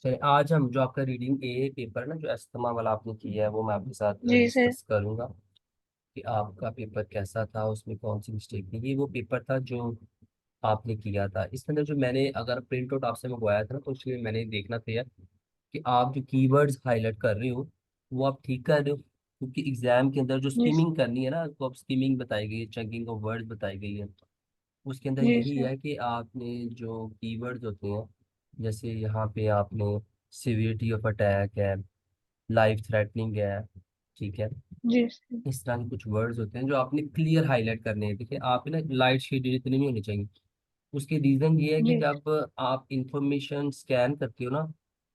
चलिए आज हम जो आपका रीडिंग ए पेपर ना जो अस्थमा वाला आपने किया है वो मैं आपके साथ जी सर। डिस्कस करूंगा कि आपका पेपर कैसा था, उसमें कौन सी मिस्टेक थी। ये वो पेपर था जो आपने किया था। इसके अंदर जो मैंने अगर प्रिंट आउट आपसे मंगवाया था ना, तो उसमें मैंने देखना था यार कि आप जो कीवर्ड्स हाईलाइट कर रहे हो वो आप ठीक कर रहे हो, क्योंकि एग्जाम के अंदर जो जी स्कीमिंग करनी है ना, तो आप स्कीमिंग बताई गई है, चंकिंग ऑफ वर्ड्स बताई गई है। उसके अंदर जी यही सर। है कि आपने जो कीवर्ड्स होते हैं, जैसे यहाँ पे आपने सिवियरिटी ऑफ अटैक है, लाइफ थ्रेटनिंग है, ठीक है, जी सर। इस तरह के कुछ वर्ड्स होते हैं जो आपने क्लियर हाईलाइट करने हैं। देखिए आप ना लाइट शेडेड इतने नहीं होने चाहिए। उसके रीजन ये है कि जी जब आप इंफॉर्मेशन स्कैन करते हो ना,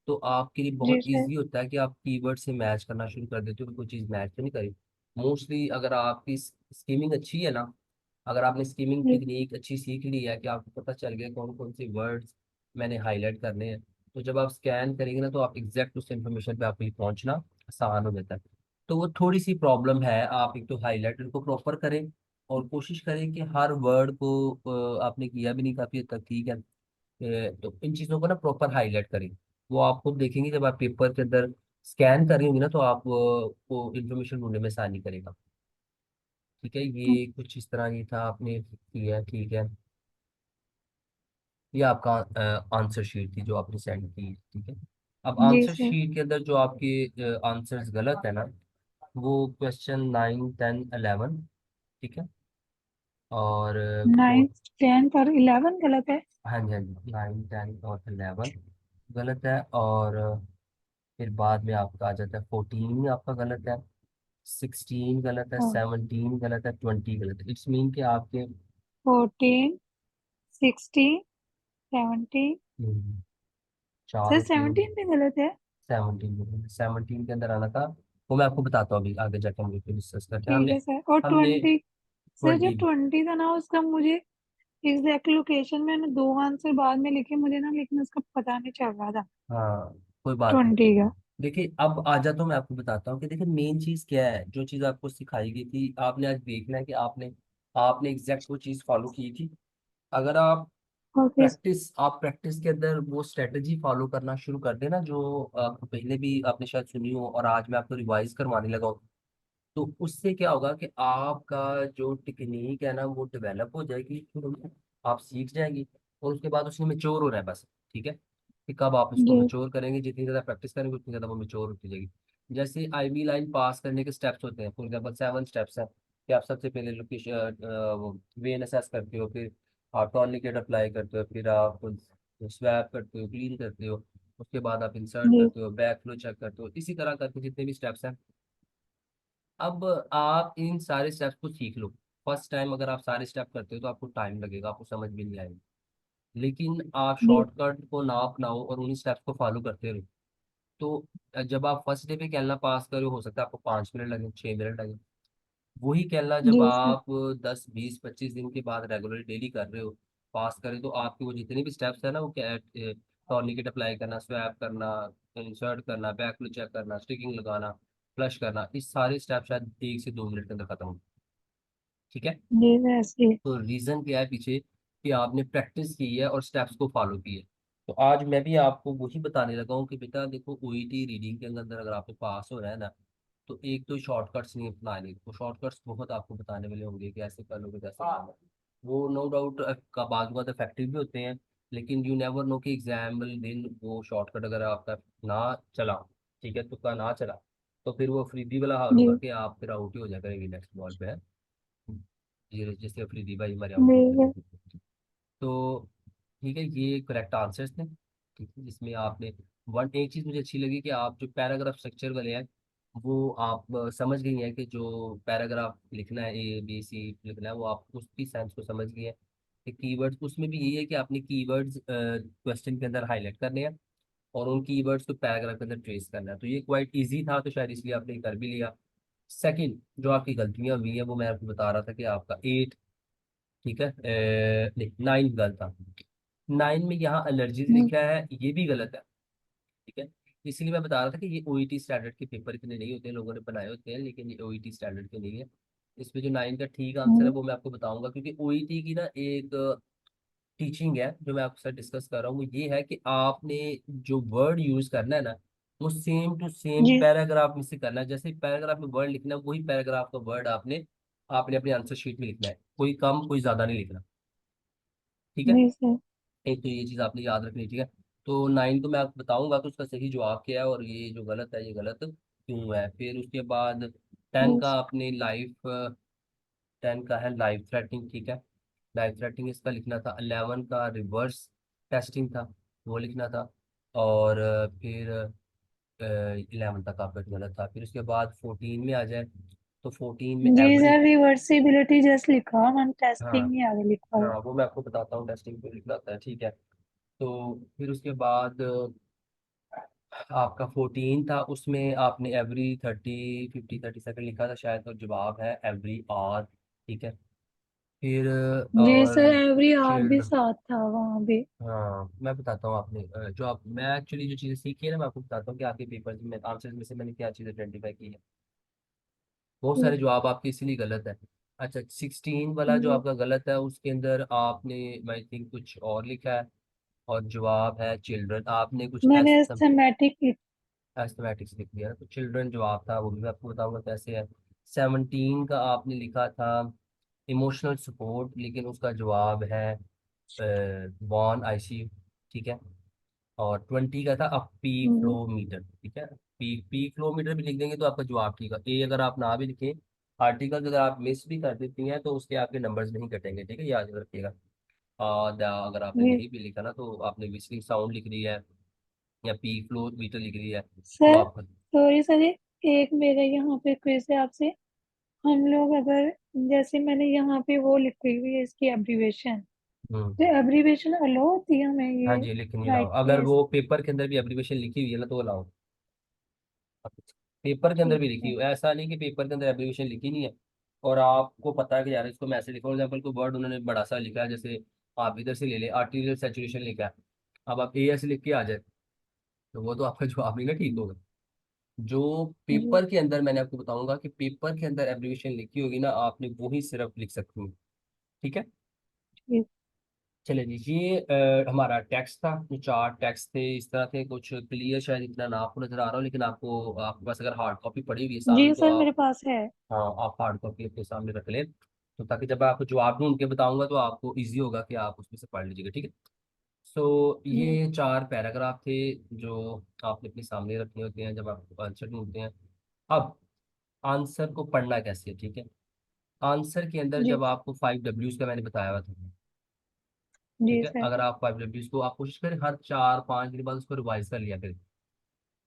तो आपके लिए बहुत जी सर। इजी होता है कि आप कीवर्ड से मैच करना शुरू कर देते हो कि कोई चीज़ मैच तो नहीं करी। मोस्टली अगर आपकी स्कीमिंग अच्छी है ना, अगर आपने स्कीमिंग जी टेक्निक अच्छी सीख ली है कि आपको पता चल गया कौन कौन से वर्ड्स मैंने हाईलाइट करने हैं, तो जब आप स्कैन करेंगे ना, तो आप एग्जैक्ट उस इंफॉर्मेशन पे आपको पहुंचना आसान हो जाता है। तो वो थोड़ी सी प्रॉब्लम है, आप एक तो हाईलाइटर को प्रॉपर करें और कोशिश करें कि हर वर्ड को आपने किया भी नहीं काफी हद तक, ठीक है। तो इन चीज़ों को ना प्रॉपर हाईलाइट करें। वो आप खुद देखेंगे जब आप पेपर के अंदर स्कैन कर रही होंगी ना, तो आप को इन्फॉर्मेशन ढूंढने में आसानी करेगा। ठीक है, ये कुछ इस तरह ही था, आपने किया ठीक है। ये आपका आंसर शीट थी जो आपने सेंड की, ठीक है। अब जी आंसर सर। शीट के अंदर जो आपके आंसर्स गलत है ना, वो क्वेश्चन 9, 10, 11, ठीक है। और 9, 10 और 11 गलत है। हाँ जी हाँ जी, 9, 10 और 11 गलत है। और फिर बाद में आपका आ जाता है 14 आपका गलत है, 16 गलत है, और 17 गलत है, 20 गलत है। इट्स मीन कि आपके 14, 16, 17। हम्म, सर चारों के 17 भी गलत है। 17 के अंदर आना था। वो मैं आपको बताता हूँ अभी आगे जाकर, हम लोग डिस्कस करते हैं। ठीक हमने है सर। और हमने 20। सर जो 20। 20 था ना, उसका मुझे एग्जैक्ट लोकेशन मैंने दो आंसर बाद में लिखे, मुझे ना लेकिन उसका पता नहीं चल रहा था। हाँ, कोई बात नहीं। 20 का। देखिए अब आ जाता हूँ, मैं आपको बताता हूँ कि देखिए मेन चीज़ क्या है। जो चीज़ आपको सिखाई गई थी, आपने आज देखना है कि आपने आपने एग्जैक्ट वो चीज़ फॉलो की थी। अगर ओके सर। आप प्रैक्टिस के अंदर वो स्ट्रेटजी फॉलो करना शुरू कर देना जो पहले भी आपने शायद सुनी हो और आज मैं आपको रिवाइज करवाने लगा हूँ, तो उससे क्या होगा कि आपका जो टेक्निक है ना वो डेवलप हो जाएगी, फिर आप सीख जाएंगी। और उसके बाद उसमें मेच्योर हो रहा है बस, ठीक है। कि कब आप इसको जी मेच्योर करेंगे, जितनी ज़्यादा प्रैक्टिस करेंगे उतनी ज़्यादा वो मेच्योर होती जाएगी। जैसे आईबी लाइन पास करने के स्टेप्स होते हैं, फॉर एग्जाम्पल 7 स्टेप्स हैं कि आप सबसे पहले लोकेशन वेन असेस करते हो, फिर आप टॉर्निकेट अप्लाई करते हो, फिर आप स्वैप करते हो, क्लीन करते हो, उसके बाद आप इंसर्ट जी करते हो, बैक फ्लो चेक करते हो, इसी तरह करके जितने भी स्टेप्स हैं। अब आप इन सारे स्टेप्स को सीख लो। फर्स्ट टाइम अगर आप सारे स्टेप करते हो तो आपको टाइम लगेगा, आपको समझ भी नहीं आएगी। लेकिन आप जी शॉर्टकट को ना अपनाओ और उन्हीं स्टेप्स को फॉलो करते रहो, तो जब आप फर्स्ट डे पे कैलना पास करो, हो सकता है आपको 5 मिनट लगे, 6 मिनट लगे। वही कैलना जब जी सर। आप 10, 20, 25 दिन के बाद रेगुलर डेली कर रहे हो, पास करें, तो आपके वो जितने भी स्टेप्स है ना, वो क्या, टॉर्निकेट अप्लाई करना, स्वैप करना, इंसर्ट करना, बैक चेक करना, स्टिकिंग लगाना, फ्लश करना, इस सारे स्टेप शायद 1 से 2 मिनट के अंदर खत्म हो, ठीक है। जी सर ऐसे। तो रीजन क्या है पीछे, कि आपने प्रैक्टिस की है और स्टेप्स को फॉलो किए। तो आज मैं भी आपको वही बताने लगा हूँ कि बेटा देखो, ओईटी रीडिंग के अंदर अगर आपको पास हो रहा है ना, तो एक तो शॉर्टकट्स नहीं अपनाने, तो शॉर्टकट्स बहुत आपको बताने वाले होंगे कि ऐसे कर लोगे कैसे कर लो। वो नो डाउट का बाद बहुत इफेक्टिव भी होते हैं, लेकिन यू नेवर नो कि एग्जाम वाले दिन वो शॉर्टकट अगर आपका ना चला, ठीक है, तुक्का ना चला, तो फिर वो फ्रीबी वाला हाल होगा जी कि आप फिर आउट ही हो जाएगा नेक्स्ट बॉल पे है। ये जैसे अफरीदी भाई हमारे आउट हो जी गए सर। थे। तो ठीक है, ये करेक्ट आंसर्स थे, ठीक है। जिसमें आपने वन एक चीज़ मुझे अच्छी लगी कि आप जो पैराग्राफ स्ट्रक्चर वाले हैं, वो आप समझ गई हैं कि जो पैराग्राफ लिखना है, ABC लिखना है, वो आप उसकी सेंस को समझ गई हैं। कि कीवर्ड्स उसमें भी यही है कि आपने कीवर्ड्स क्वेश्चन के अंदर हाईलाइट करने हैं और उन कीवर्ड्स को पैराग्राफ के अंदर ट्रेस करना है। तो ये क्वाइट इजी था, तो शायद इसलिए आपने कर भी लिया। सेकंड जो आपकी गलतियां हुई है, वो मैं आपको बता रहा था कि आपका 8, ठीक है, नहीं 9 गलत था। 9 में यहाँ एलर्जीज जी लिखा है, ये भी गलत है, ठीक है। इसीलिए मैं बता रहा था कि ये ओईटी स्टैंडर्ड के पेपर इतने नहीं होते हैं, लोगों ने बनाए होते हैं, लेकिन ये ओईटी स्टैंडर्ड के नहीं है। इसमें जो 9 का ठीक आंसर है जी वो मैं आपको बताऊंगा, क्योंकि ओईटी की ना एक टीचिंग है जो मैं आपके साथ डिस्कस कर रहा हूँ, वो ये है कि आपने जो वर्ड यूज करना है ना, वो सेम टू सेम जी। पैराग्राफ में से करना है। जैसे पैराग्राफ में वर्ड लिखना है, वही पैराग्राफ का वर्ड आपने आपने अपने आंसर शीट में लिखना है, कोई कम कोई ज्यादा नहीं लिखना। ठीक है। जी सर। एक तो ये चीज आपने याद रखनी है, ठीक है। तो 9 को मैं आपको बताऊंगा तो उसका सही जवाब क्या है, और ये जो गलत है ये गलत क्यों है। फिर उसके बाद 10 का यस। आपने लाइफ, 10 का है लाइफ थ्रेटनिंग, ठीक है। लाइफ थ्रेटनिंग इसका लिखना था। 11 का रिवर्स टेस्टिंग था, वो लिखना था। और फिर 11 तक आपका गलत था। फिर उसके बाद 14 में आ जाए, तो 14 में जी एवरी, सर, रिवर्सिबिलिटी जस्ट लिखा, मैंने हाँ टेस्टिंग नहीं आगे लिखा हुआ। हाँ वो मैं आपको बताता हूँ टेस्टिंग पे लिखना था, ठीक है। तो फिर उसके बाद आपका 14 था, उसमें आपने एवरी 30 50 30 सेकंड लिखा था शायद, तो जवाब है एवरी आवर, ठीक है। फिर जी और सर, एवरी आवर भी चिल्ड, साथ था वहाँ भी। हाँ मैं बताता हूँ आपने जो आप मैं एक्चुअली जो चीज़ें सीखी है ना, मैं आपको बताता हूँ कि आपके पेपर में आंसर में से मैंने क्या चीज़ आइडेंटिफाई की है। बहुत जी। सारे जवाब आपके इसीलिए गलत है। अच्छा, 16 वाला जो जी। आपका गलत है, उसके अंदर आपने आई थिंक कुछ और लिखा है, और जवाब है चिल्ड्रन। आपने कुछ मैंने सिस्टमैटिक। एस्थमेटिक्स लिख दिया ना, तो चिल्ड्रन जवाब था, वो भी मैं आपको बताऊंगा कैसे है। 17 का आपने लिखा था इमोशनल सपोर्ट, लेकिन उसका जवाब है वॉन आईसीयू, ठीक है। और 20 का था अ पीक फ्लो मीटर, ठीक है। पीक पीक फ्लो मीटर भी लिख देंगे तो आपका जवाब ठीक है। ए अगर आप ना भी लिखें, आर्टिकल अगर आप मिस भी कर देती हैं तो उसके आपके नंबर्स नहीं कटेंगे, ठीक है, याद रखिएगा। अगर आपने जी नहीं भी लिखा ना, तो आपने विस्लिंग साउंड लिख दी है या पीक फ्लो मीटर लिख दी है, तो सर, आपका सॉरी सर, एक मेरे यहाँ पे क्वेश्चन है आपसे। हम लोग अगर, जैसे मैंने यहाँ पे वो लिखी हुई है इसकी एब्रीवेशन, हम्म। तो एब्रीवेशन अलो होती है हमें हाँ ये जी, लिखनी लाओ, राइट अगर प्लेस? वो पेपर के अंदर भी एब्रीविएशन लिखी हुई है ना तो वो लाओ। पेपर के अंदर ठीक भी लिखी है। हुई है, ऐसा नहीं कि पेपर के अंदर एब्रीविएशन लिखी नहीं है और आपको पता है कि यार इसको मैं ऐसे लिखा, फॉर एग्जाम्पल कोई वर्ड उन्होंने बड़ा सा लिखा है, जैसे आप इधर से ले ले आर्टीरियल सैचुरेशन लिखा है, अब आप ए ऐसे लिख के आ जाए, तो वो तो आपका जवाब नहीं ना ठीक होगा। जो जी। पेपर के अंदर, मैंने आपको बताऊंगा कि पेपर के अंदर एब्रीविएशन लिखी होगी ना, आपने वो ही सिर्फ लिख सकते हो, ठीक है। ठीक। चलिए जी, ये हमारा टेक्स्ट था, जो चार टेक्स्ट थे इस तरह थे कुछ। क्लियर शायद इतना ना आपको नजर आ रहा हो, लेकिन आपको आपके पास अगर हार्ड कॉपी पड़ी हुई है सामने जी तो सर, मेरे आप, पास है। हाँ आप हार्ड कॉपी अपने सामने रख लें, तो ताकि जब मैं आपको जवाब ढूंढ के बताऊंगा तो आपको इजी होगा कि आप उसमें से पढ़ लीजिएगा, ठीक है। सो जी। ये चार पैराग्राफ थे जो आपने अपने सामने रखने होते हैं जब आप आंसर ढूंढते हैं। अब आंसर को पढ़ना कैसे है, ठीक है। आंसर के अंदर जी। जब आपको 5 Ws का मैंने बताया हुआ था, ठीक जी है, सर। अगर आप 5 Ws को आप कोशिश करें हर 4 5 दिन बाद उसको रिवाइज कर लिया करें।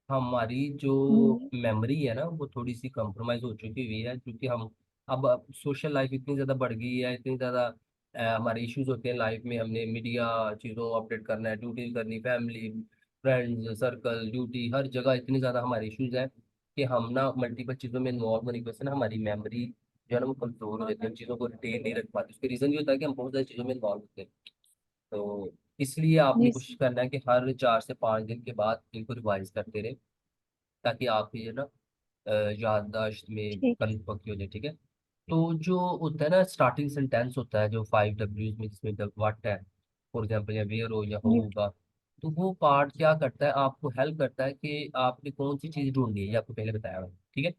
हमारी जो जी। मेमोरी है ना, वो थोड़ी सी कंप्रोमाइज हो चुकी हुई है, क्योंकि हम अब सोशल लाइफ इतनी ज़्यादा बढ़ गई है, इतनी ज़्यादा हमारे इश्यूज होते हैं लाइफ में, हमने मीडिया चीज़ों को अपडेट करना है, ड्यूटी करनी, फैमिली फ्रेंड्स सर्कल ड्यूटी, हर जगह इतनी ज़्यादा हमारे इश्यूज हैं कि हम ना मल्टीपल चीज़ों में इन्वॉल्व होने की वजह से ना हमारी मेमोरी जो है ना वो कमजोर हो जाती है, हम चीज़ों को रिटेन नहीं रख पाते। उसका रीज़न ये होता है कि हम बहुत सारी चीज़ों में इन्वॉल्व होते हैं। तो इसलिए आपने जी कोशिश सर। करना है कि हर 4 से 5 दिन के बाद इनको रिवाइज करते रहे, ताकि आपकी ये ना याददाश्त में ठीक। कमी पक्की हो जाए, ठीक है। तो जो होता है ना स्टार्टिंग सेंटेंस होता है जो 5 Ws में, जिसमें द व्हाट है फॉर एग्जाम्पल, या वेयर हो या जी। होगा, तो वो पार्ट क्या करता है, आपको हेल्प करता है कि आपने कौन सी चीज़ ढूंढनी है, ये आपको पहले बताया हुआ है, ठीक है।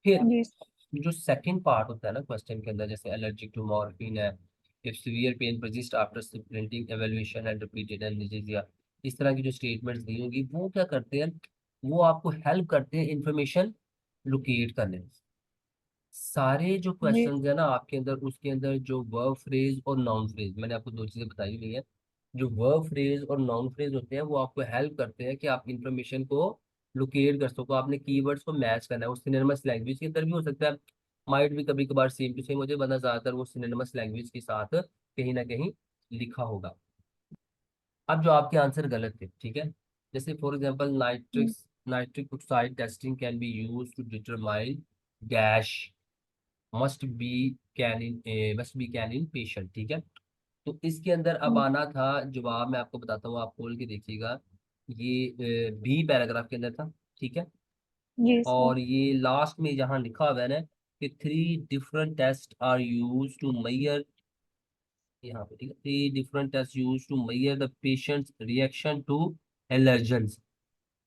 फिर जी सर। जो सेकंड पार्ट होता है ना क्वेश्चन के अंदर, जैसे एलर्जिक टू मॉर्फिन है, if severe pain persist after supplementing evaluation and repeated anaesthesia, इस तरह की जो स्टेटमेंट्स दी होंगी वो क्या करते हैं, वो आपको हेल्प करते हैं इंफॉर्मेशन लोकेट करने में। सारे जो जी। क्वेश्चंस है ना आपके अंदर, उसके अंदर जो वर्ब फ्रेज और नाउन फ्रेज, मैंने आपको दो चीजें बताई हुई है। जो वर्ब फ्रेज और नाउन फ्रेज होते हैं वो आपको हेल्प करते हैं कि आप इंफॉर्मेशन को लोकेट कर सको, आपने कीवर्ड्स को मैच करना है। वो सिनोनिमस लैंग्वेज के अंदर भी हो सकता है, माइट भी कभी कभार सेम टू सेम मुझे बना, ज्यादातर वो सिनोनिमस लैंग्वेज के साथ कहीं ना कहीं लिखा होगा। अब जो आपके आंसर गलत थे, ठीक है, जैसे for example nitric oxide testing can be use to determine dash must be can in patient, ठीक है। तो इसके अंदर अब आना था जवाब, मैं आपको बताता हूँ, आप खोल के देखिएगा। ये बी पैराग्राफ के अंदर था, ठीक है। जी सर। और ये लास्ट में जहाँ लिखा हुआ है ना कि 3 different test are use to measure यहाँ पे ठीक है, 3 different test use to measure the patients reaction to allergens.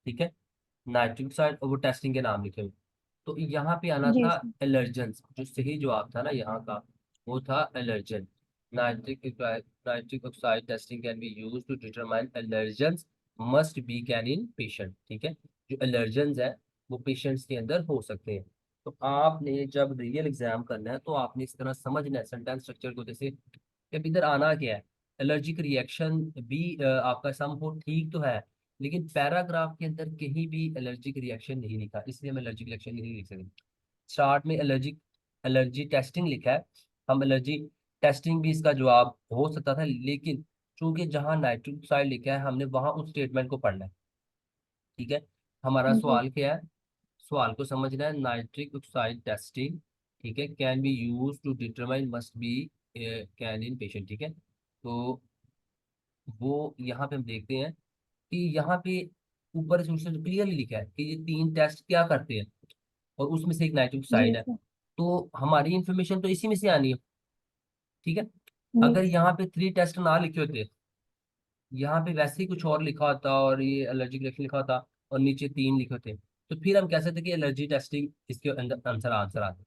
ठीक है, नाइट्रिक ऑक्साइड और वो टेस्टिंग के नाम लिखे हुए। तो यहाँ पे आना जी था सर। एलर्जेंस, जो सही जवाब था ना यहाँ का, वो था allergen. Nitric oxide testing can be use to determine allergens must be can in patient. ठीक है, जो एलर्जेंस है वो पेशेंट्स के अंदर हो सकते हैं। तो आपने जब रियल एग्जाम करना है तो आपने इस तरह समझना है सेंटेंस स्ट्रक्चर को, जैसे कि अब इधर आना क्या है, एलर्जिक रिएक्शन भी आपका सम हो ठीक तो है, लेकिन पैराग्राफ के अंदर कहीं भी एलर्जिक रिएक्शन नहीं लिखा, इसलिए हम एलर्जिक रिएक्शन नहीं लिख सकते। स्टार्ट में एलर्जी टेस्टिंग लिखा है, हम एलर्जी टेस्टिंग भी इसका जवाब हो सकता था, लेकिन चूंकि जहां नाइट्रिक ऑक्साइड लिखा है हमने वहां उस स्टेटमेंट को पढ़ना है। ठीक है, हमारा जी। सवाल क्या है, सवाल को समझना है, नाइट्रिक ऑक्साइड टेस्टिंग ठीक है can be use to determine must be can in patient. ठीक है, तो वो यहाँ पे हम देखते हैं कि यहाँ पे ऊपर से उसने क्लियरली लिखा है कि ये 3 टेस्ट क्या करते हैं, और उसमें से एक नाइट्रिक जी ऑक्साइड है। सर। तो हमारी इंफॉर्मेशन तो इसी में से आनी है। ठीक है, जी। अगर यहाँ पे 3 टेस्ट ना लिखे होते, यहाँ पे वैसे ही कुछ और लिखा होता और ये एलर्जी रिएक्शन लिखा होता और नीचे 3 लिखे होते, तो फिर हम कह सकते कि एलर्जी टेस्टिंग इसके अंदर आंसर आंसर आता।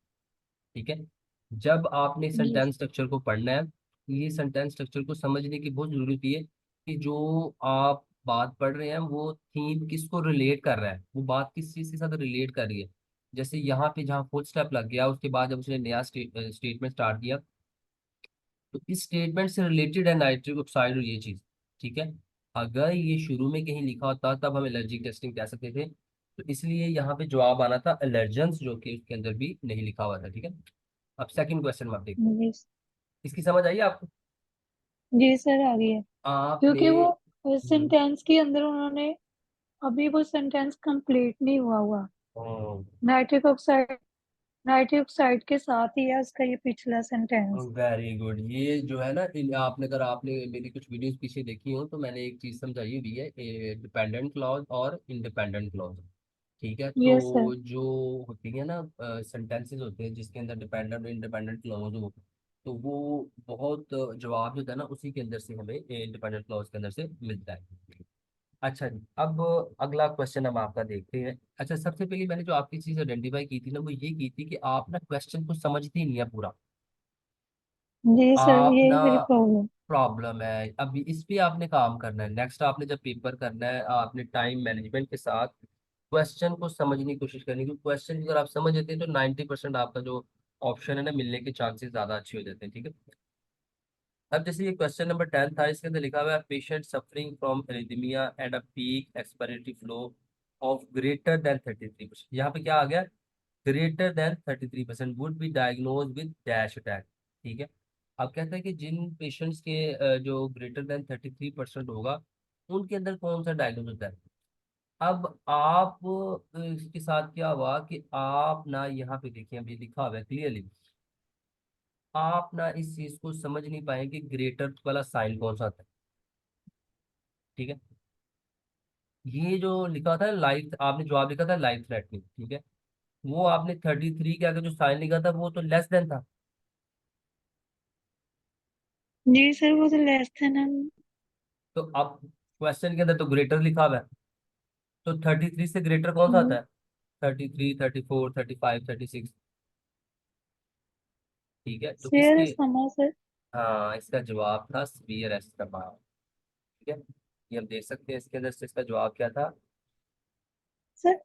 ठीक है, जब आपने जी सेंटेंस स्ट्रक्चर को पढ़ना है, ये सेंटेंस स्ट्रक्चर को समझने की बहुत जरूरत होती है कि जो आप बात पढ़ रहे हैं वो थीम किसको रिलेट कर रहा है, वो बात किस चीज के साथ रिलेट कर रही है। जैसे यहाँ पे जहाँ फुल स्टेप लग गया उसके बाद जब उसने नया स्टेटमेंट स्टार्ट किया, तो इस स्टेटमेंट से रिलेटेड है नाइट्रिक ऑक्साइड और ये चीज। ठीक है, अगर ये शुरू में कहीं लिखा होता तब हम एलर्जी टेस्टिंग कह सकते थे, तो इसलिए यहाँ पे जवाब आना था एलर्जेंस, जो कि उसके अंदर भी नहीं लिखा हुआ था। ठीक है, अब सेकंड क्वेश्चन में आप देखते हैं, जी। इसकी समझ आई आपको? जी सर आ गई है। आपने क्योंकि वो हम्म, सेंटेंस के अंदर उन्होंने, अभी वो सेंटेंस कंप्लीट नहीं हुआ। नाइट्रिक ऑक्साइड, नाइट्रिक ऑक्साइड के साथ ही है उसका ये पिछला सेंटेंस। वेरी गुड, ये जो है ना आपने, अगर आपने मेरी कुछ वीडियोस पीछे देखी हो तो मैंने एक चीज समझाई हुई है, डिपेंडेंट क्लॉज और इंडिपेंडेंट क्लॉज। ठीक है, यस सर। तो जो होती है ना सेंटेंसेस होते हैं जिसके अंदर डिपेंडेंट और इंडिपेंडेंट क्लॉज हो, तो वो बहुत जवाब जो है ना उसी के अंदर से हमें इंडिपेंडेंट क्लॉज के अंदर से मिलता है। अच्छा जी, अब अगला क्वेश्चन हम आपका देखते हैं। अच्छा, सबसे पहले मैंने जो आपकी चीज आइडेंटिफाई की थी ना, वो ये की थी कि आप ना क्वेश्चन को समझते ही नहीं है पूरा। जी सर आप यही ना मेरी प्रॉब्लम। प्रॉब्लम है, अभी इस पे आपने काम करना है। नेक्स्ट आपने जब पेपर करना है आपने टाइम मैनेजमेंट के साथ क्वेश्चन को समझने की कोशिश करनी, क्योंकि क्वेश्चन अगर आप समझ लेते हैं तो 90% आपका जो ऑप्शन है ना मिलने के चांसेस ज्यादा अच्छे हो जाते हैं। ठीक है, अब जैसे ये क्वेश्चन नंबर 10 था, इसके अंदर लिखा हुआ है patient suffering from arrhythmia and a peak expiratory flow of greater than 33%। यहाँ पे क्या आ गया, greater than 33% would be diagnose with dash attack. ठीक है, अब कहता है कि जिन पेशेंट्स के जो ग्रेटर देन 33% होगा उनके अंदर कौन सा डायग्नोज होता है। अब आप इसके साथ क्या हुआ कि आप ना यहाँ पे देखिए अभी लिखा हुआ है क्लियरली, आप ना इस चीज को समझ नहीं पाएंगे ग्रेटर वाला साइन कौन सा आता है। ठीक है, ये जो लिखा था लाइफ, आपने जवाब लिखा था लाइफ थ्रेटनिंग। ठीक है, वो आपने 33 के आगे जो साइन लिखा था वो तो लेस देन था। जी सर वो तो लेस था ना। तो अब क्वेश्चन के अंदर तो ग्रेटर लिखा हुआ है, तो 33 से ग्रेटर कौन सा आता है, 33, 34, 35, 36। ठीक है, तो शेयर इसके समा सर। हाँ इसका जवाब था स्पीयर एस्टमा। ठीक है, ये हम देख सकते हैं इसके अंदर से इसका जवाब क्या था। सर,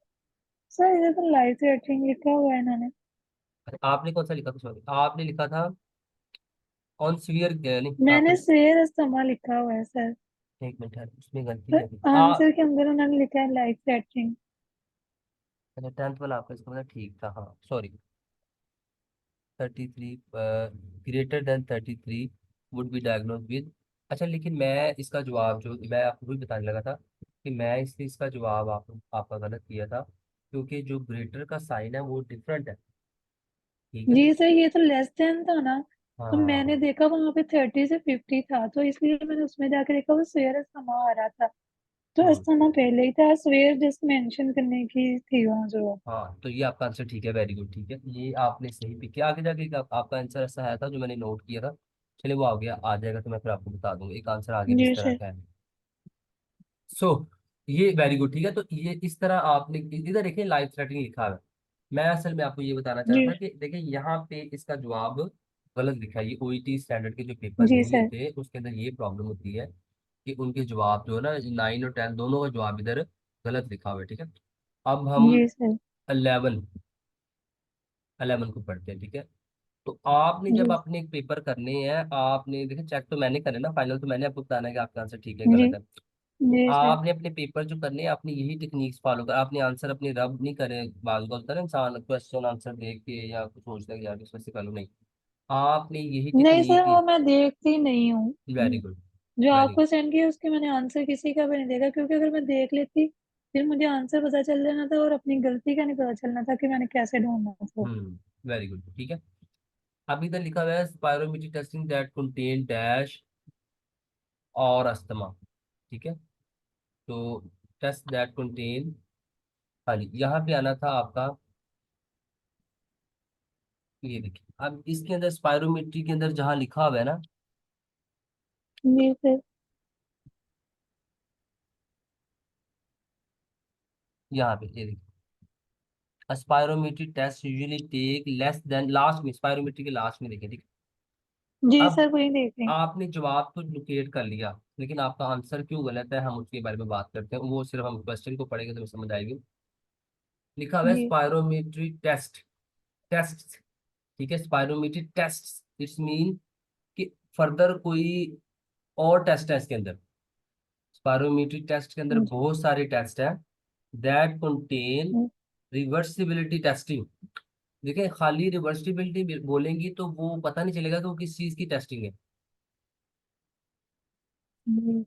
सर इधर तो लाइफ थ्रेटनिंग लिखा हुआ है इन्होंने। अरे आपने कौन सा लिखा था, सॉरी आपने लिखा था ऑन सीवियर, नहीं मैंने आपने, शेयर समा लिखा हुआ है सर। एक मिनट है उसमें गलती सर क्या थी आंसर के अंदर उन्होंने लिखा है लाइफ थ्रेटनिंग। अच्छा 10th वाला आपका इसका मतलब ठीक था, हाँ sorry. 33 greater than 33 would be diagnose with. अच्छा, लेकिन मैं इसका जवाब जो मैं आपको वही बताने लगा था कि मैं इसलिए इसका जवाब आपका गलत किया था, क्योंकि जो ग्रेटर का साइन है वो डिफरेंट है। ठीक है, जी सर ये तो लेस देन था ना। तो मैंने हाँ देखा वहां पे 30 से 50 था, तो इसलिए मैंने उसमें जाके देखा वो शेयर समा आ रहा था। तो हम्म, अस्थमा पहले ही था, स्वेयर जस्ट मेंशन करने की थी वहां जो। हाँ तो ये आपका आंसर ठीक है, वेरी गुड। ठीक है, ये आपने सही पिक किया, आगे जाके आपका आंसर ऐसा आया था जो मैंने नोट किया था। चलिए वो आ गया, आ जाएगा तो मैं फिर आपको बता दूंगा एक आंसर आगे भी इस जी तरह सर। का है। सो ये वेरी गुड, ठीक है। तो ये इस तरह आपने इधर देखिए लाइफ थ्रेटनिंग लिखा है। मैं असल में आपको ये बताना चाह जी। रहा था कि देखिए यहाँ पे इसका जवाब गलत लिखा है। ये ओईटी स्टैंडर्ड के जो पेपर जी नहीं सर। होते उसके अंदर ये प्रॉब्लम होती है कि उनके जवाब जो है ना 9 और 10 दोनों का जवाब इधर गलत लिखा हुआ है, ठीक है। अब हम जी सर। 11 11 को पढ़ते हैं, ठीक है। तो आपने जब जी। अपने पेपर करने हैं, आपने देखिए चेक तो मैंने करे ना, फाइनल तो मैंने आपको बताना है कि आपका आंसर ठीक है जी। गलत है। जी सर। आपने अपने पेपर जो करने हैं आपने यही टेक्निक्स फॉलो कर, आपने आंसर अपने रब नहीं करे। बात होता है ना इंसान क्वेश्चन आंसर देख के या कुछ सोचता है कि यार इसमें से कर लो, नहीं, आपने यही नहीं सर, टेक्निक। वो मैं देखती नहीं हूँ। Very good. जो वेरी आपको सेंड किया उसके मैंने आंसर किसी का भी नहीं देखा, क्योंकि अगर मैं देख लेती फिर मुझे आंसर पता चल जाना था और अपनी गलती का नहीं पता चलना था कि मैंने कैसे ढूंढना था। वेरी गुड, ठीक है। अब इधर लिखा हुआ है spirometry testing that contain dash और अस्थमा, ठीक है। तो टेस्ट दैट कंटेन, हाँ जी यहाँ पे आना था आपका। ये देखिए अब इसके अंदर स्पायरोमेट्री के अंदर जहाँ लिखा हुआ है ना, जी सर। यहाँ पे ये देखिए spirometry test usually take less then, last में स्पायरोमेट्री के लास्ट में देखिए, ठीक है। जी अब सर, वही देख रहे हैं। आपने जवाब तो लोकेट कर लिया, लेकिन आपका आंसर क्यों गलत है हम उसके बारे में बात करते हैं, वो सिर्फ हम क्वेश्चन को पढ़ेंगे तो हमें समझ आएगी। लिखा हुआ है जी। स्पायरोमेट्री टेस्ट, टेस्ट, ठीक है। स्पायरोमेट्री टेस्ट इट्स मीन कि फर्दर कोई और टेस्ट है इसके अंदर। स्पायरोमेट्री टेस्ट के अंदर जी। बहुत सारे टेस्ट हैं दैट कंटेन जी। Reversibility testing. देखिए खाली रिवर्सिबिलिटी बोलेंगी तो वो पता नहीं चलेगा कि वो किस चीज की टेस्टिंग है। जी।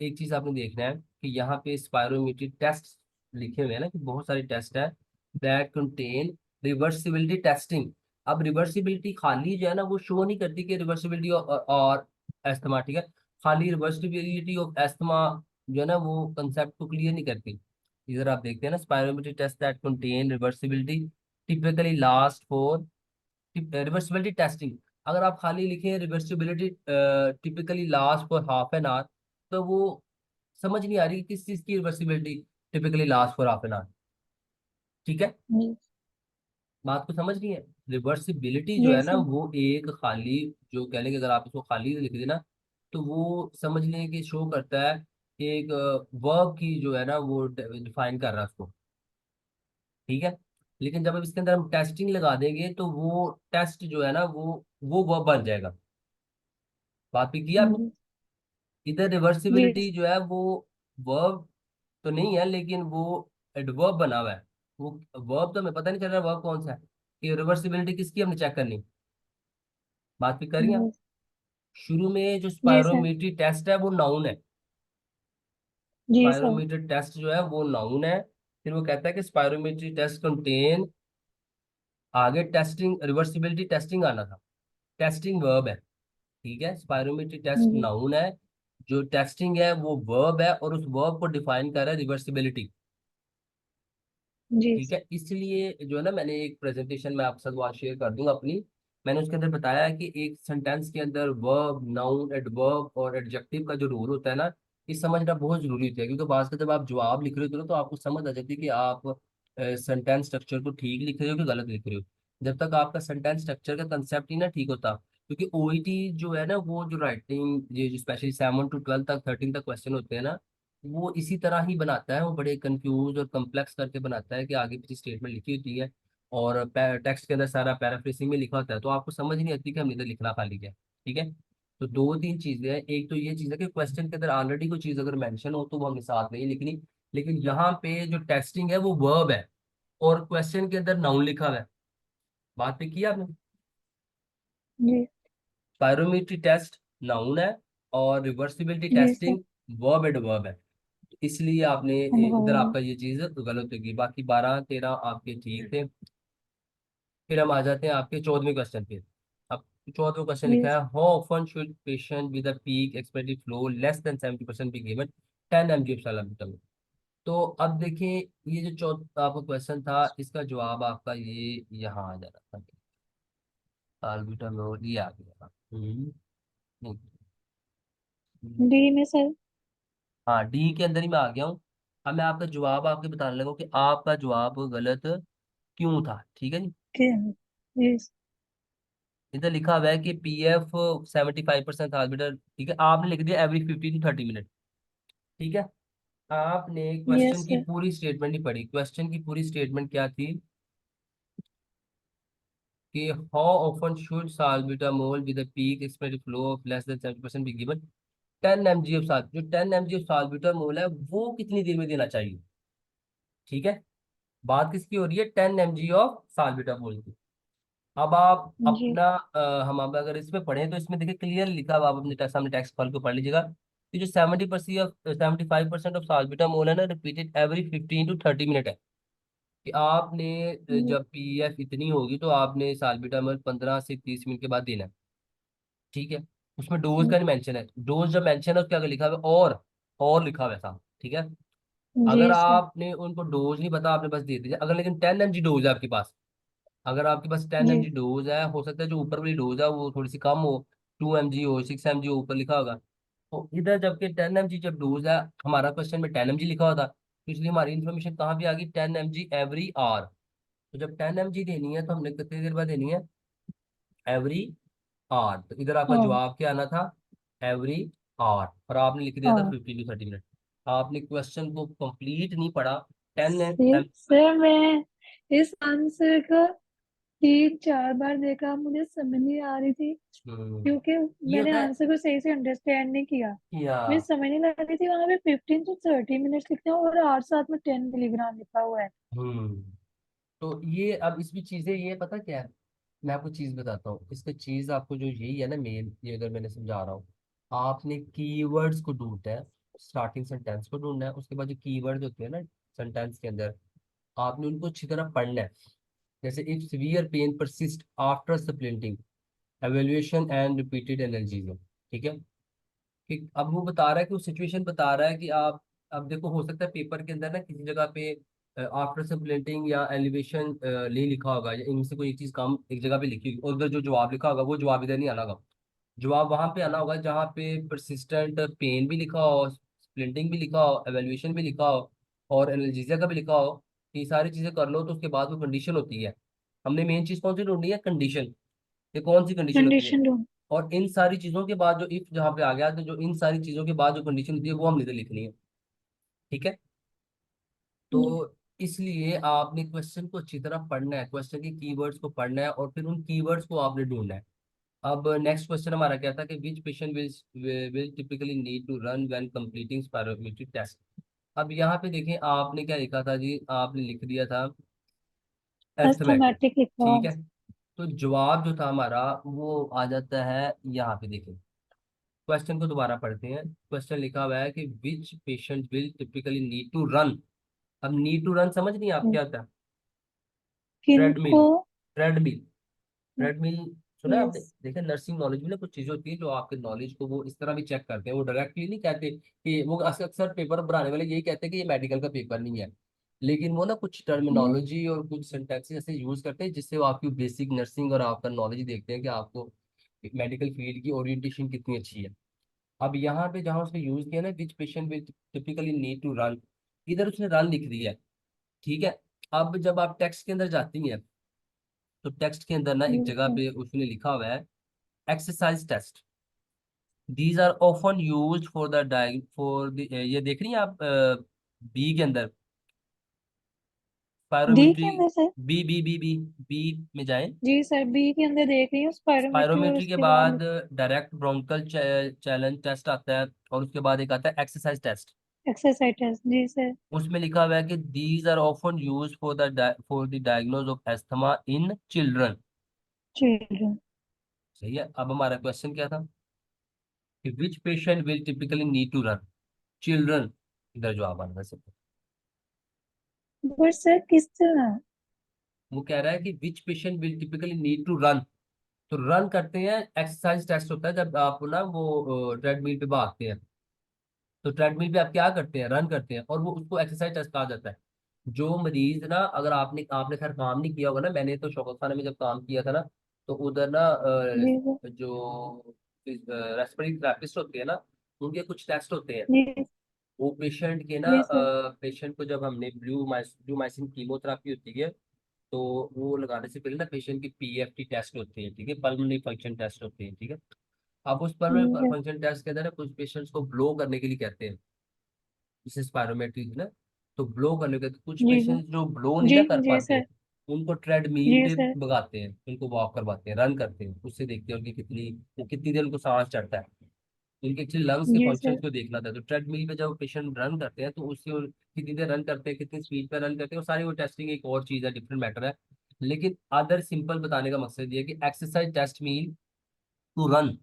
एक चीज आपने देखना है कि यहाँ पे स्पायरोमेट्री टेस्ट लिखे हुए हैं ना कि बहुत सारे टेस्ट है दैट कंटेन रिवर्सिबिलिटी टेस्टिंग। अब रिवर्सिबिलिटी खाली जो है ना वो शो नहीं करती कि रिवर्सिबिलिटी और एस्थमा, ठीक है। खाली रिवर्सिबिलिटी ऑफ एस्थमा जो है ना वो कंसेप्ट को क्लियर नहीं करती। इधर आप देखते हैं ना spirometry test that contain reversibility typically last for reversibility testing. अगर आप खाली लिखें reversibility typically last for half an hour, तो वो समझ नहीं आ रही कि किस चीज की reversibility typically last for half an our, ठीक है। जी। बात को समझ नहीं है। रिवर्सिबिलिटी जो जी है ना सर। वो एक खाली, जो कह लेंगे अगर आप इसको खाली लिख देना तो वो समझ लें कि शो करता है कि एक वर्ब की जो है ना वो डिफाइन कर रहा है उसको, ठीक है। लेकिन जब अब इसके अंदर हम टेस्टिंग लगा देंगे तो वो टेस्ट जो है ना वो वर्ब बन जाएगा। बात भी किया आपने। जी। इधर जी। रिवर्सिबिलिटी जो है वो वर्ब तो नहीं है, लेकिन वो एडवर्ब बना हुआ है। वो वर्ब तो हमें पता नहीं चल रहा वर्ब कौन सा है, कि रिवर्सिबिलिटी किसकी हमने चेक करनी। बात भी करिए आप। जी। शुरू में जो जी सर। स्पायरोमीट्री टेस्ट है वो नाउन है। जी सर। स्पायरोमीट्री टेस्ट जो है वो नाउन है। फिर वो कहता है कि स्पायरोमीट्री टेस्ट कंटेन, आगे टेस्टिंग रिवर्सिबिलिटी टेस्टिंग आना था, टेस्टिंग वर्ब है, ठीक है। स्पायरोमेट्री टेस्ट जी। नाउन है, जो टेस्टिंग है वो वर्ब है और उस वर्ब को डिफाइन कर रहा है रिवर्सिबिलिटी, जी ठीक सर। है। इसलिए जो है ना मैंने एक प्रेजेंटेशन में आपके साथ वहाँ शेयर कर दूंगा अपनी, मैंने उसके अंदर बताया कि एक सेंटेंस के अंदर वर्ब, नाउन, एडवर्ब और एडजेक्टिव का जो रोल होता है ना, ये समझना बहुत जरूरी होता है। क्योंकि बात का जब आप जवाब लिख रहे होते हो ना, तो आपको समझ आ जाती है कि आप सेंटेंस स्ट्रक्चर को ठीक लिख रहे हो कि गलत लिख रहे हो। जब तक आपका सेंटेंस स्ट्रक्चर का कंसेप्ट ही ना ठीक होता, क्योंकि ओईटी जो है ना वो जो राइटिंग ये जो स्पेशली 7 to 12 तक 13 तक क्वेश्चन होते हैं ना, वो इसी तरह ही बनाता है। वो बड़े कंफ्यूज और कम्प्लेक्स करके बनाता है कि आगे पीछे स्टेटमेंट लिखी होती है और टेक्स्ट के अंदर सारा पैराफ्रेसिंग में लिखा होता है, तो आपको समझ नहीं आती कि हमने इधर लिखना खाली क्या है, ठीक है। तो दो तीन चीजें हैं, एक तो ये चीज है कि क्वेश्चन के अंदर ऑलरेडी कोई चीज अगर मेंशन हो तो वो हमें साथ नहीं लिखनी। लेकिन यहाँ पे जो टेस्टिंग है वो वर्ब है और क्वेश्चन के अंदर नाउन लिखा हुआ है। बात पे किया आपने। जी। पायरोमीट्री टेस्ट नाउन है और रिवर्सिबिलिटी जी सर। टेस्टिंग वर्ब एडवर्ब है। इसलिए आपने इधर अनुभव। आपका ये चीज गलत होगी, बाकी 12 13 आपके ठीक थे। फिर हम आ जाते हैं आपके 14वें क्वेश्चन पे। अब 14वां क्वेश्चन जी। लिखा है how often should patient with a peak expected flow less than 70% be given 10 mg of सलाम। तो अब देखिए ये जो चौथा आपका क्वेश्चन था इसका जवाब आपका ये यहाँ आ जा रहा था, सालबुटामोल ये आ गया। डी में सर। हाँ, डी के अंदर ही मैं आ गया हूँ। अब मैं आपका जवाब आपके बताने लगा कि आपका जवाब गलत क्यों था, ठीक है जी। के जी। इधर लिखा हुआ है कि पी एफ 75% ऑर्बिटर, ठीक है, आपने लिख दिया एवरी 15 to 30 मिनट, ठीक है। आपने यस क्वेश्चन की सर। पूरी स्टेटमेंट नहीं पढ़ी। क्वेश्चन की पूरी स्टेटमेंट क्या थी कि how often should salbutamol with a peak expected flow of less than 70% be given 10 mg of साल, जो 10 mg ऑफ साल्बिटामोल है वो कितनी देर में देना चाहिए, ठीक है। बात किसकी हो रही है, 10 mg ऑफ साल्बिटामोल की। अब आप जी अपना हम अब अगर इसमें पढ़ें तो इसमें देखिए क्लियर लिखा हुआ, आप अपने सामने टेक्स्ट खोल के पढ़ लीजिएगा कि जो 75% ऑफ साल्बिटामोल है ना, रिपीटेड एवरी 15 to 30 मिनट है। कि आपने जी जब पी एफ इतनी होगी तो आपने साल्बिटामोल 15 से 30 मिनट के बाद देना है, ठीक है। उसमें डोज का नहीं मेंशन है, डोज जब मेंशन है उसके आगे लिखा हुआ है और लिखा हुआ है साहब, ठीक है। जी अगर सर। आपने उनको डोज नहीं पता, आपने बस दे दीजिए। अगर लेकिन 10 mg डोज है आपके पास, अगर आपके पास टेन एम जी जी डोज है, हो सकता है जो ऊपर वाली डोज है वो थोड़ी सी कम हो, 2 mg हो, 6 mg हो, ऊपर लिखा होगा। तो इधर जबकि 10 mg जब डोज है, हमारा क्वेश्चन में 10 mg लिखा होता, तो इसलिए हमारी इन्फॉर्मेशन कहाँ भी आ गई, 10 mg एवरी आवर। तो जब 10 mg देनी है तो हमने कितनी देर बाद देनी है, एवरी आवर। तो इधर आपका हाँ जवाब क्या आना था, एवरी आवर, और आपने लिख दिया था हाँ। 15 to 30 मिनट। आपने क्वेश्चन को कंप्लीट नहीं पढ़ा। टेन सर एम सर, मैं इस आंसर का 3 4 बार देखा, मुझे समझ नहीं आ रही थी क्योंकि ये मैंने होता है आंसर को सही से अंडरस्टैंड नहीं किया। या मुझे समझ नहीं लग रही थी, वहां पे 15 to 30 मिनट्स लिखते हैं और 8 साथ में 10 मिलीग्राम लिखा हुआ है। हम्म तो ये अब इसमें चीजें, ये पता क्या है, मैं आपको चीज बताता हूँ। इसका चीज आपको जो यही है ना मेन, ये अगर मैंने समझा रहा हूँ, आपने कीवर्ड्स को ढूंढना है, स्टार्टिंग सेंटेंस को ढूंढना है, उसके बाद जो कीवर्ड्स होते हैं ना सेंटेंस के अंदर, आपने उनको अच्छी तरह पढ़ना है। जैसे if severe pain persist after supplementing, evaluation and repeated analgesics, ठीक है। कि अब वो बता रहा है कि वो सिचुएशन बता रहा है कि आप, अब देखो हो सकता है पेपर के अंदर ना किसी जगह पे आफ्टर सप्लिमेंटिंग या एलिवेशन ले लिखा होगा, या इनमें से कोई एक चीज काम एक जगह पे लिखी होगी, और उधर जो जवाब लिखा होगा वो जवाब इधर नहीं आना होगा। जवाब वहां पे आना होगा जहाँ पे परसिस्टेंट पेन भी लिखा हो, स्प्लिंटिंग भी लिखा हो, एवेल्युएशन भी लिखा हो, और एनाल्जेसिया का भी लिखा हो। ये सारी चीजें कर लो तो उसके बाद वो कंडीशन होती है। हमने मेन चीज कौन सी ढूंढनी है, कंडीशन। ये कौन सी कंडीशन होती है, कंडीशन रूम। और इन सारी चीजों के बाद जो इफ जहाँ पे आ गया, तो जो इन सारी चीजों के बाद जो कंडीशन होती है वो हमने इधर लिखनी है, ठीक है। तो इसलिए आपने क्वेश्चन को अच्छी तरह पढ़ना है, क्वेश्चन के कीवर्ड्स को पढ़ना है, और फिर उन कीवर्ड्स को आपने ढूंढना है। अब नेक्स्ट क्वेश्चन हमारा क्या था कि which patient will typically need to run when completing spirometric test. अब यहाँ पे देखें आपने क्या लिखा था जी, आपने लिख दिया था एस्थमेटिक, अस्थमेटिक लिखा हुआ ठीक है। है। तो जवाब जो था हमारा वो आ जाता है यहाँ पे, देखें क्वेश्चन को दोबारा पढ़ते हैं। क्वेश्चन लिखा हुआ है कि which patient will typically need to run. अब नीड टू रन समझ नहीं आप क्या होता है, किनको। ट्रेडमिल, ट्रेडमिल, ट्रेडमिल सुना है आपने। यस। देखिए नर्सिंग नॉलेज में ना कुछ चीजें होती है जो आपके नॉलेज को वो इस तरह भी चेक करते हैं, वो डायरेक्टली नहीं कहते कि वो अक्सर पेपर बनाने वाले यही कहते हैं कि ये मेडिकल का पेपर नहीं है, लेकिन वो ना कुछ टर्मिनोलॉजी और कुछ सिंटैक्स ऐसे यूज करते हैं जिससे वो आपकी बेसिक नर्सिंग और आपका नॉलेज देखते हैं कि आपको मेडिकल फील्ड की ओरिएंटेशन कितनी अच्छी है। अब यहाँ पे जहाँ उसने यूज किया ना which patient will typically need to run, इधर उसने रन लिख दिया है, ठीक है। अब जब आप टेक्स्ट के अंदर जाती हैं तो टेक्स्ट के अंदर ना एक जगह पे उसने लिखा हुआ है exercise test, these are often used for the for the, ये देख रही हैं आप बी के अंदर डी स्पायरोमेट्री, के अंदर सर। बी में जाएं। जी सर, बी के अंदर देख रही हूँ स्पायरोमेट्री और स्पायरोमेट्री के उसके बाद बाद डायरेक्ट ब्रोंकल चैलेंज टेस्ट आता है, और उसके बाद एक आता है एक्सरसाइज टेस्ट। Exercise test. जी सर। उसमें लिखा हुआ है कि these are often use for the diagnose of asthma in children. Children. सही है। अब हमारा क्वेश्चन क्या था कि which patient will typically need to run, children, इधर जवाब आना है सबको। पर सर किस तरह। वो कह रहा है कि which patient will typically need to run. तो रन करते हैं, एक्सरसाइज टेस्ट होता है जब आप ना वो ट्रेडमिल पे भागते हैं। तो ट्रेडमिल पे आप क्या करते हैं, रन करते हैं, और वो उसको एक्सरसाइज टेस्ट कहा जाता है। जो मरीज ना, अगर आपने आपने खैर काम नहीं किया होगा ना, मैंने तो शौकत खाने में जब काम किया था ना, तो उधर ना जी सर। जो रेस्पिरेटरी थेरेपिस्ट होते हैं ना, उनके कुछ टेस्ट होते हैं। जी। वो पेशेंट के ना, जी सर। पेशेंट को जब हमने ब्लूमाइसिन कीमोथेरेपी होती है, तो वो लगाने से पहले ना पेशेंट की पीएफटी टेस्ट होते हैं, ठीक है, पल्मोनरी फंक्शन टेस्ट होते हैं, ठीक है। अब उस पल्मोनरी जी। फंक्शन टेस्ट के अंदर ना कुछ पेशेंट्स को ब्लो करने के लिए कहते हैं, जैसे स्पायरोमेट्री ना, तो ब्लो करने के कुछ जी सर। पेशेंट्स जो ब्लो नहीं जी ना कर जी पाते, सर। उनको ट्रेडमिल जी पे सर। भगाते हैं, उनको वॉक करवाते हैं, रन करते हैं, उससे देखते हैं उनकी कितनी देर उनको सांस चढ़ता है। उनके एक्चुअली लंग्स के जी फंक्शन सर। को देखना था, तो ट्रेडमिल पे जब पेशेंट रन करते हैं तो उससे कितनी देर रन करते हैं, कितनी स्पीड पे रन करते हैं, वो सारी वो टेस्टिंग एक और चीज़ है, डिफरेंट मैटर है। लेकिन अदर सिंपल बताने का मकसद ये है कि exercise test mean to run,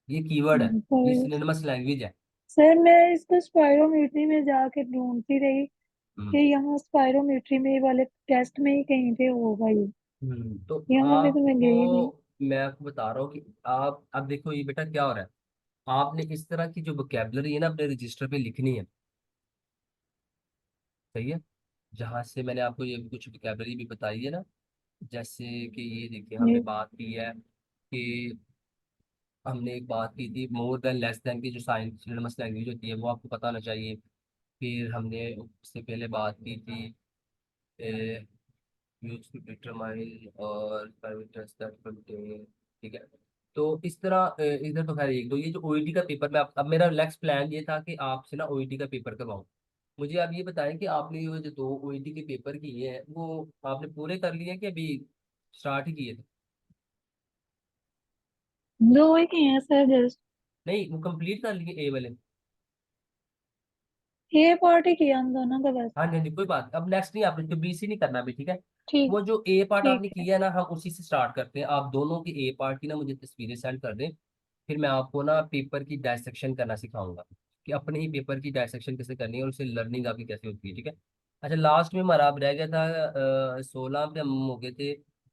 ये कीवर्ड है, ये पर सिनोनिमस लैंग्वेज है। सर मैं इसको स्पायरोमीट्री में जाके ढूंढती रही कि हम्म। यहाँ स्पायरोमीट्री में वाले टेस्ट में ही कहीं पे होगा ये। तो यहाँ पे तो मैं गई नहीं। आपको, मैं आपको बता रहा हूँ कि आप अब देखो ये बेटा क्या हो रहा है, आपने इस तरह की जो वोकेबलरी है ना अपने रजिस्टर पे लिखनी है, सही है। जहाँ से मैंने आपको ये कुछ वोकेबलरी भी बताई है ना, जैसे कि ये देखिए हमने जी। बात की है कि हमने एक बात की थी मोर देन लेस देन की जो साइंस सिनोनिमस लैंग्वेज होती है वो आपको पता होना चाहिए। फिर हमने उससे पहले बात की थी यूज टू डिटरमाइन और पैरामीटर्स दैट कंटेन, ठीक है। तो इस तरह इधर तो खैर एक दो, ये जो ओईटी का पेपर में अब मेरा नेक्स्ट प्लान ये था कि आपसे ना ओईटी का पेपर करवाऊं। मुझे आप ये बताएं कि आपने ये जो दो ओईटी के पेपर किए हैं वो आपने पूरे कर लिए हैं कि अभी स्टार्ट ही किए थे? दो ही किए हैं सर जस्ट। नहीं, वो कंप्लीट कर लिए ए वाले? ये पार्ट ही किया हम दोनों का बस। हाँ जी, हाँ जी, कोई बात, अब नेक्स्ट नहीं, आपने बीसी नहीं करना भी, ठीक है। ठीक। वो जो ए पार्ट ठीक आपने है। किया है ना, हम उसी से स्टार्ट करते हैं। आप दोनों की ए पार्ट की ना मुझे तस्वीरें सेंड कर दें, फिर मैं आपको ना पेपर की डायसेक्शन करना सिखाऊंगा कि अपने ही पेपर की डायसेक्शन कैसे करनी है और उससे लर्निंग आपकी कैसे होती है, ठीक है। अच्छा, लास्ट में हमारा अब रह गया था 16 पे हम हो गए थे,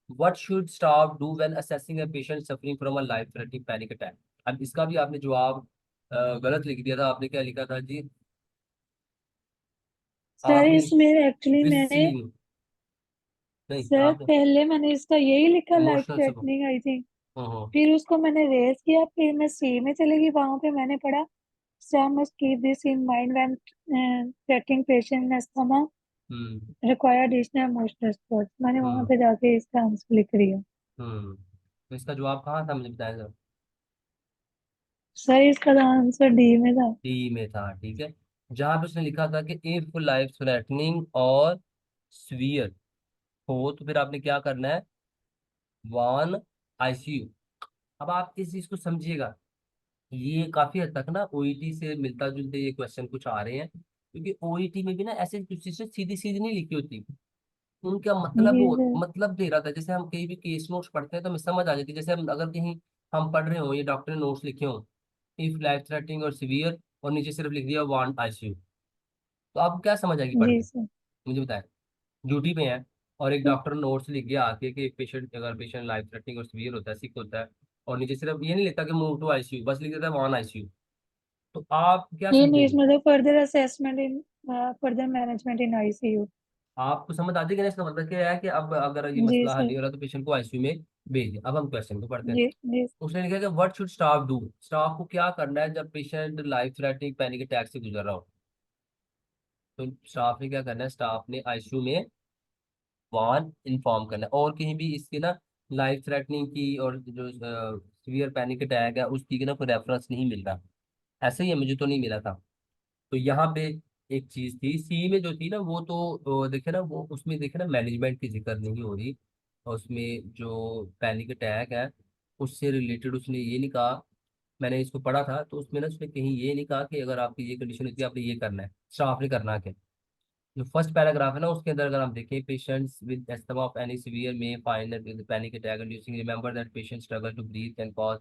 what should staff do when assessing a patient suffering from a life threatening panic attack. अब इसका भी आपने जवाब गलत लिख दिया था, आपने क्या लिखा था जी? सर आपने इसमें एक्चुअली मैंने, रिसीविंग, नहीं सर आपने पहले मैंने इसका यही लिखा लाइफ इमोशनल सपोर्ट। थ्रेटनिंग आई थी। हाँ। फिर उसको मैंने रेज किया, फिर मैं सी में चली गई, वहां पे मैंने पढ़ा staff must keep this in mind when treating patient asthma hmm. Require additional emotional support. मैंने वहां हम्म। पे जाके इसका आंसर लिख दिया। तो इसका जवाब कहाँ था, मुझे बताया जरा। सर इसका आंसर डी में था। डी में था, ठीक है। जहां पे उसने लिखा था कि इफ लाइफ थ्रेटनिंग और सीवियर हो तो फिर आपने क्या करना है, वन आईसीयू। अब आप इस चीज को समझिएगा, ये काफी हद तक ना ओईटी से मिलता जुलते ये क्वेश्चन कुछ आ रहे हैं, क्योंकि ओईटी में भी ना ऐसे कुछ चीजें सीधी सीधी नहीं लिखी होती, उनका मतलब जी वो सर। मतलब दे रहा था। जैसे हम कहीं भी केस नोट्स पढ़ते हैं तो हमें समझ आ जाती है, जैसे हम अगर कहीं हम पढ़ रहे हो, ये डॉक्टर ने नोट्स लिखे हो, इफ लाइफ थ्रेटनिंग और सीवियर, और नीचे सिर्फ लिख दिया वांट आईसीयू, तो आपको क्या समझ आएगी पढ़ जी के, सर। मुझे बताएं। ड्यूटी पे है और एक डॉक्टर नोट्स लिख गया आके कि पेशेंट, अगर पेशेंट लाइफ थ्रेटनिंग और सीवियर होता है, सिक होता है, और नीचे सिर्फ ये नहीं लिखता कि मूव टू आईसीयू, बस लिख देता है वन आईसीयू, तो आप क्या ये न्यूज समझेंगे? मतलब further assessment in further management in ICU. आपको समझ आती है कि नहीं? इसका मतलब क्या है कि अब अगर ये जी मसला हल सर। नहीं हो रहा तो पेशेंट को आईसीयू में भेज दें। अब हम क्वेश्चन को पढ़ते हैं। जी जी। उसने लिखा कि what should staff do, staff को क्या करना है जब patient life threatening panic attack से गुजर रहा हो। तो स्टाफ ने क्या करना है, स्टाफ ने आईसीयू में वन इन्फॉर्म करना है, और कहीं भी इसके ना लाइफ थ्रेटनिंग की और जो सीवियर पैनिक अटैक है उसकी की ना कोई रेफरेंस नहीं मिल रहा। ऐसे ही है, मुझे तो नहीं मिला था। तो यहाँ पे एक चीज थी सी में जो थी ना, वो तो देखे ना, वो उसमें देखे ना मैनेजमेंट की जिक्र नहीं हो रही, और उसमें जो पैनिक अटैक है उससे रिलेटेड उसने ये नहीं कहा। मैंने इसको पढ़ा था तो उसमें ना उसने कहीं ये नहीं कहा कि अगर आपकी ये कंडीशन होती है आपने ये करना है, स्टाफ ने करना है। जो फर्स्ट पैराग्राफ है ना उसके अंदर अगर हम देखें, patients with asthma of any severe may find that panic attack inducing, remember that patient struggle to breathe can cause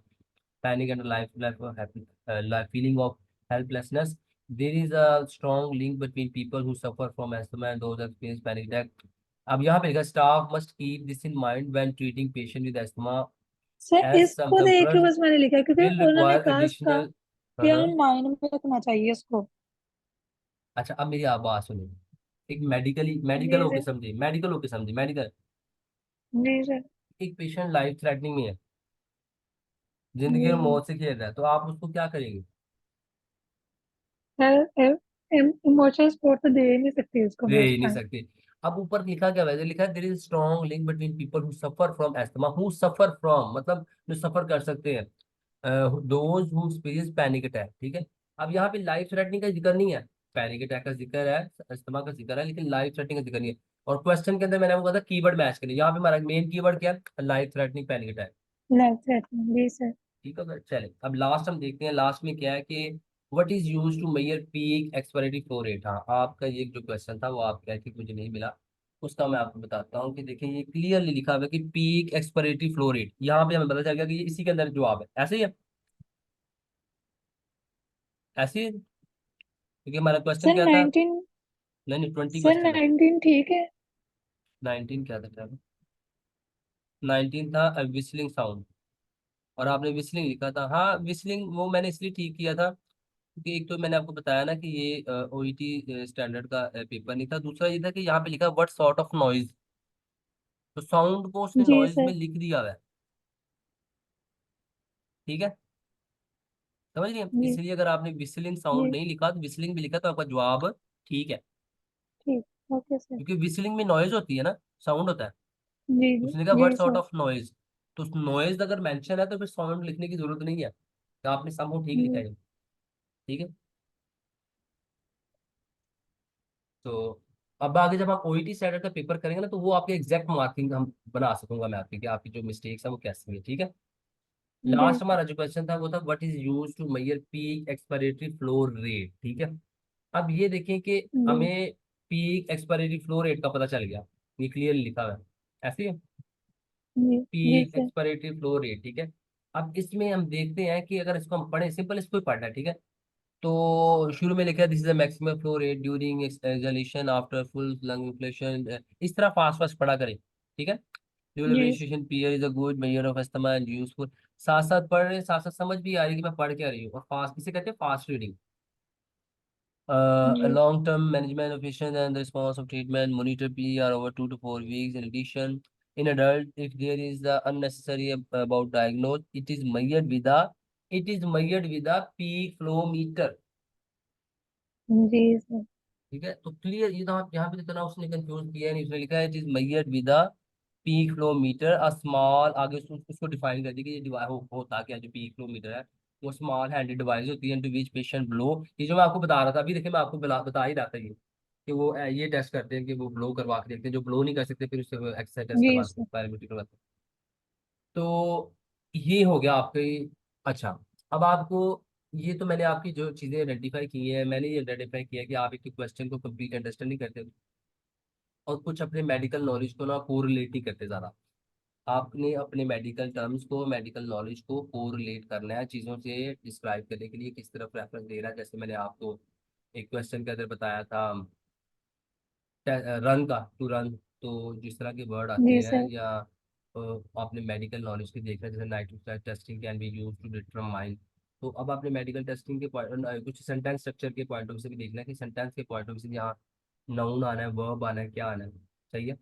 panic and life feeling of helplessness. There is a strong link between people who suffer from asthma and those who experience panic attack. अब यहाँ पे लिखा staff must keep this in mind when treating patient with asthma sir as some इसको देख के sufferers बस मैंने लिखा क्योंकि will उन्होंने require कहा था additional। कि हाँ। हम माइंड में रखना चाहिए इसको। अच्छा, अब मेरी आवाज सुनिए, एक मेडिकली मेडिकल जी होके सर। समझे, मेडिकल होके समझे, मेडिकल। जी सर। एक पेशेंट लाइफ थ्रेटनिंग में है, जिंदगी जी और जी। मौत से खेल रहा है, तो आप उसको क्या करेंगे? इमोशनल सपोर्ट तो दे ही नहीं सकती उसको दे मैं ही उस नहीं टाइम। सकते। अब ऊपर लिखा क्या वैसे लिखा है, there is strong link between people who suffer from asthma, who suffer from मतलब जो सफर कर सकते हैं, those who experience panic attack, ठीक है। अब यहाँ पे लाइफ थ्रेटनिंग का जिक्र नहीं है, पैनिक अटैक का जिक्र है, अस्थमा का जिक्र है, लेकिन लाइफ थ्रेटनिंग का जिक्र नहीं है। और क्वेश्चन के अंदर मैंने आपको कहा था कीवर्ड मैच करिए, यहाँ पे हमारा मेन कीवर्ड क्या है, life threatening panic attack. Life threatening, जी सर। ठीक है सर, चले अब लास्ट हम देखते हैं, लास्ट में क्या है कि what is use to measure peak expiry flow rate. हाँ, आपका ये जो क्वेश्चन था वो आप कह कि मुझे नहीं मिला, उसका मैं आपको बताता हूँ कि देखिए ये क्लियरली लिखा हुआ है कि पीक एक्सपायरेटरी फ्लो रेट, यहाँ पे हमें पता चल गया कि ये इसी के अंदर जवाब है, ऐसे ही है, ऐसे ही है। क्योंकि हमारा क्वेश्चन सर क्या था, 19। नहीं नहीं 20 सर क्वेश्चन है। 19 ठीक है। 19 क्या था, 19 था विस्लिंग साउंड, और आपने विस्लिंग लिखा था। हाँ विस्लिंग वो मैंने इसलिए ठीक किया था क्योंकि एक तो मैंने आपको बताया ना कि ये ओईटी स्टैंडर्ड का पेपर नहीं था, दूसरा ये था कि यहाँ पे लिखा व्हाट सॉर्ट ऑफ नॉइज, तो साउंड को उसने जी नॉइज सर। में लिख दिया हुआ है, ठीक है, समझ गए। जी इसलिए अगर आपने विस्लिंग साउंड जी। नहीं लिखा तो विस्लिंग भी लिखा तो आपका जवाब ठीक है, ठीक। Okay sir. क्योंकि विस्लिंग में नॉइज होती है ना, साउंड होता है। जी जी। उसने कहा व्हाट जी सॉर्ट सर। ऑफ नॉइज, तो नॉइज अगर मेंशन है तो फिर साउंड लिखने की जरूरत नहीं है, तो आपने सब ठीक लिखा जी है, ठीक है। तो अब आगे जब आप ओईटी स्टैंडर्ड का पेपर करेंगे ना तो वो आपके एग्जैक्ट मार्किंग हम बना सकूंगा मैं आपकी, कि आपकी जो मिस्टेक्स है वो कैसी है, ठीक है। जी लास्ट सर। हमारा जो क्वेश्चन था वो था what is use to measure peak expiratory flow rate, ठीक है। अब ये देखें कि जी हमें पीक एक्सपायरेटरी फ्लो रेट का पता चल गया, ये क्लियर लिखा हुआ है, ऐसे ही जी। जी peak sir. Expiratory flow rate, ठीक है। अब इसमें हम देखते हैं कि अगर इसको हम पढ़े, सिंपल इसको ही पढ़ना है, ठीक है। तो शुरू में लिखा है this is the maximum flow rate during exhalation after full lung inflation, इस तरह फास्ट फास्ट पढ़ा करें, ठीक है। ड्यूरिंग जी sir. Registration period is a good measure of asthma and useful. साथ साथ पढ़ रहे हैं, साथ साथ समझ भी आ रही है कि मैं पढ़ क्या रही हूँ, और फास्ट इसे कहते हैं fast reading. Ji Long term management of patients and the response of treatment monitor PR over 2 to 4 weeks. In addition, in adult, if there is the unnecessary about diagnose, it is measured with a peak flow meter, जी sir. ठीक है। तो clear, ये तो आप यहाँ पे जितना उसने कंफ्यूज किया है नहीं, उसने लिखा है it is measured with a peak flow meter a small, आगे उसको डिफाइन कर दी कि ये डिवाइस होता क्या है, जो पीक फ्लो मीटर है वो स्मॉल हैंडेड डिवाइस होती है टू विच पेशेंट ब्लो, ये जो मैं आपको बता रहा था अभी, देखिए मैं आपको बता ही रहा था ये, कि वो ये टेस्ट करते हैं कि वो ब्लो करवा के देखते हैं, जो ब्लो नहीं कर सकते फिर उससे एक्सरसाइज टेस्ट जी करवाते सर। हैं, बायोमेट्रिक करवाते हैं। तो ये हो गया आपके। अच्छा, अब आपको, ये तो मैंने आपकी जो चीजें आइडेंटिफाई की है, मैंने ये आइडेंटिफाई किया कि आप एक क्वेश्चन को कंप्लीट अंडरस्टैंड नहीं करते, और कुछ अपने मेडिकल नॉलेज को ना कोरिलेट नहीं करते ज़्यादा। आपने अपने मेडिकल टर्म्स को, मेडिकल नॉलेज को कोरिलेट करना है चीज़ों से, डिस्क्राइब करने के लिए किस तरफ रेफरेंस दे रहा है, जैसे मैंने आपको एक क्वेश्चन के अंदर बताया था रन का, टू रन, तो जिस तरह के वर्ड आते जी हैं, सर। या आपने मेडिकल नॉलेज की देख रहे हैं जैसे nitric oxide testing can be use to determine, तो अब आपने मेडिकल टेस्टिंग के कुछ सेंटेंस स्ट्रक्चर के पॉइंट ऑफ व्यू से भी देखना है कि सेंटेंस के पॉइंट ऑफ व्यू से यहाँ नाउन आना है, वर्ब आना है, क्या आना है, सही है।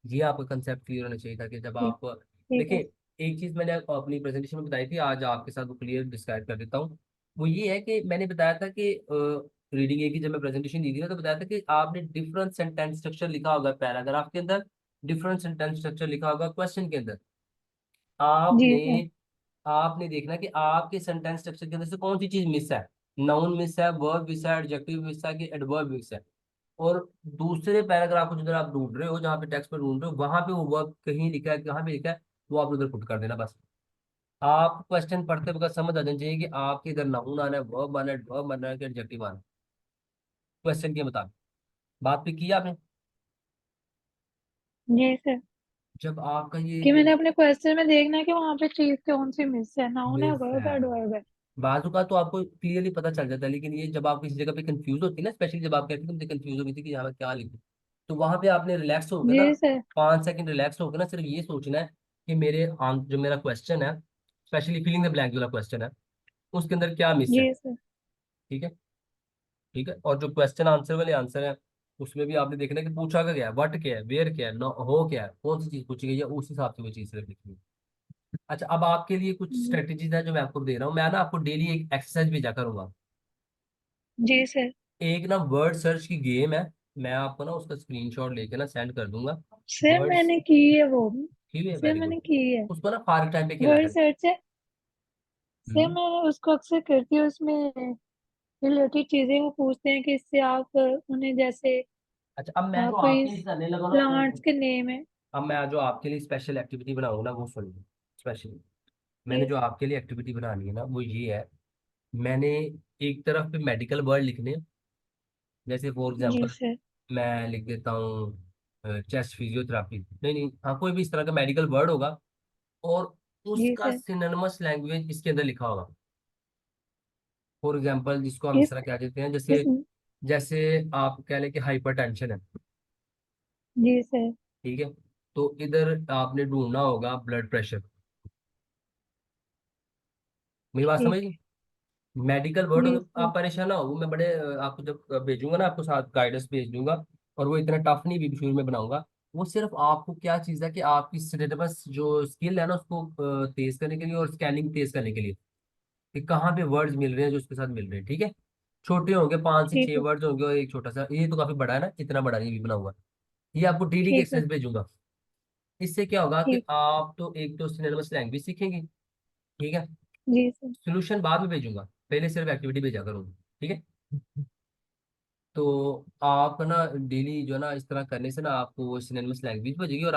ये आपका कंसेप्ट क्लियर होना चाहिए था कि जब ठीक। आप ठीक है। देखिए, एक चीज मैंने अपनी प्रेजेंटेशन में बताई थी, आज आपके साथ वो क्लियर डिस्क्राइब कर देता हूँ। वो ये है कि मैंने बताया था कि रीडिंग एक ही, जब मैं प्रेजेंटेशन दी थी ना तो बताया था कि आपने डिफरेंट सेंटेंस स्ट्रक्चर लिखा होगा पैराग्राफ के अंदर, डिफरेंट सेंटेंस स्ट्रक्चर लिखा होगा क्वेश्चन के अंदर। जी आपने सर। आपने देखना कि आपके सेंटेंस स्ट्रक्चर के अंदर से कौन सी चीज मिस है, नाउन मिस है, वर्ब मिस है, एडजेक्टिव मिस है, कि एडवर्ब मिस है। और दूसरे पैराग्राफ को जिधर आप ढूंढ रहे हो, जहाँ पे टेक्स्ट में ढूंढ रहे हो, वहां पे वो वर्ब कहीं लिखा है, कहाँ पे लिखा है, वो आप उधर पुट कर देना बस। आप क्वेश्चन पढ़ते वक्त समझ आ जाना चाहिए कि आपके इधर नाउन आना है, वर्ब आना है, वर्ब आना है कि एडजेक्टिव आना है, क्वेश्चन के मुताबिक। बात पे की आपने, जी सर। जब आपका कि ये मैंने अपने क्वेश्चन में देखना है कि वहां पे चीज कौन सी मिस है, नाउन है, मिस वर्ब है, है, एडवर्ब है। बाजू का तो आपको क्लियरली पता चल जाता है, लेकिन ये जब आप किसी जगह पे कंफ्यूज होती है ना, स्पेशली जब आप कहते हैं मुझे कंफ्यूज हो गई थी कि यहाँ मैं क्या लिखूं, तो वहां पे आपने रिलैक्स होकर ना जी सर। 5 सेकंड रिलैक्स होकर ना सिर्फ ये सोचना है कि जो मेरा क्वेश्चन है, स्पेशली फिलिंग द ब्लैंक वाला क्वेश्चन है, उसके अंदर क्या मिस है, जी सर। ठीक है। ठीक है, और जो क्वेश्चन आंसर वाले आंसर है उसमें भी आपने देखना है कि पूछा का क्या है, व्हाट क्या है, वेयर क्या है, नो हो क्या है, कौन सी चीज पूछी गई है, उस हिसाब से वो चीज सिर्फ लिखनी है। अच्छा, अब आपके लिए कुछ हम्म, स्ट्रेटेजीज है जो मैं आपको दे रहा हूँ। मैं ना आपको डेली एक एक्सरसाइज भेजा करूंगा। जी सर। एक ना वर्ड सर्च की गेम है, मैं आपको ना उसका स्क्रीनशॉट लेके ना सेंड कर दूंगा। सर वर्ड्स, मैंने की है वो। ठीक है, सर वेरी गुड। मैंने की है। उसको ना फारक टाइम पे खेला वर्ड करें। सर्च है। सर हम्म। मैं उसको अक्सर करती हूँ, उसमें रिलेटेड चीजें वो पूछते हैं कि इससे आप उन्हें जैसे अच्छा, अब मैं जो कोई आपके लिए करने लगा ना प्लांट्स के नेम है। अब मैं जो आपके लिए स्पेशल एक्टिविटी बनाऊंगा ना वो सुनिए। स्पेशल, मैंने जी। जो आपके लिए एक्टिविटी बनानी है ना वो ये है। मैंने एक तरफ पे मेडिकल वर्ड लिखने हैं। जैसे फॉर जी एग्जांपल सर। मैं लिख देता हूँ चेस्ट फिजियोथेरापी, नहीं नहीं, हाँ कोई भी इस तरह का मेडिकल वर्ड होगा, और जी उसका सर। सिनोनिमस लैंग्वेज इसके अंदर लिखा होगा। फॉर एग्जांपल जिसको हम इस इस तरह कह देते हैं, इस जैसे जैसे आप कह लें कि हाइपरटेंशन है, जी सर। ठीक है, तो इधर आपने ढूंढना होगा ब्लड प्रेशर। मेरी बात ठीक समझ, है। मेडिकल वर्ड जी आप सर। परेशान ना हो, मैं बड़े आपको जब भेजूंगा ना, आपको साथ गाइडेंस भेज दूंगा। और वो इतना टफ नहीं भी शुरू में बनाऊंगा। वो सिर्फ आपको क्या चीज़ है कि आपकी सिलेबस जो स्किल है ना उसको तेज करने के लिए, और स्कैनिंग तेज करने के लिए, कि कहाँ पे वर्ड्स मिल रहे हैं जो उसके साथ मिल रहे हैं, ठीक है। छोटे होंगे, 5 से 6 ठीक है। वर्ड्स होंगे, और एक छोटा सा, ये तो काफी बड़ा है ना, इतना बड़ा नहीं भी बनाऊंगा। ये आपको डेली की ठीक है। एक्सरसाइज भेजूंगा। इससे क्या होगा कि ठीक। आप तो एक तो सिलेबस लैंग्वेज सीखेंगे, ठीक है। जी सर। सोल्यूशन बाद में भेजूंगा, पहले सिर्फ एक्टिविटी भेजा करूंगा, ठीक है। तो आप ना डेली जो है ना इस तरह करने से ना आपको वो सिनेमस लैंग्वेज बजेगी, और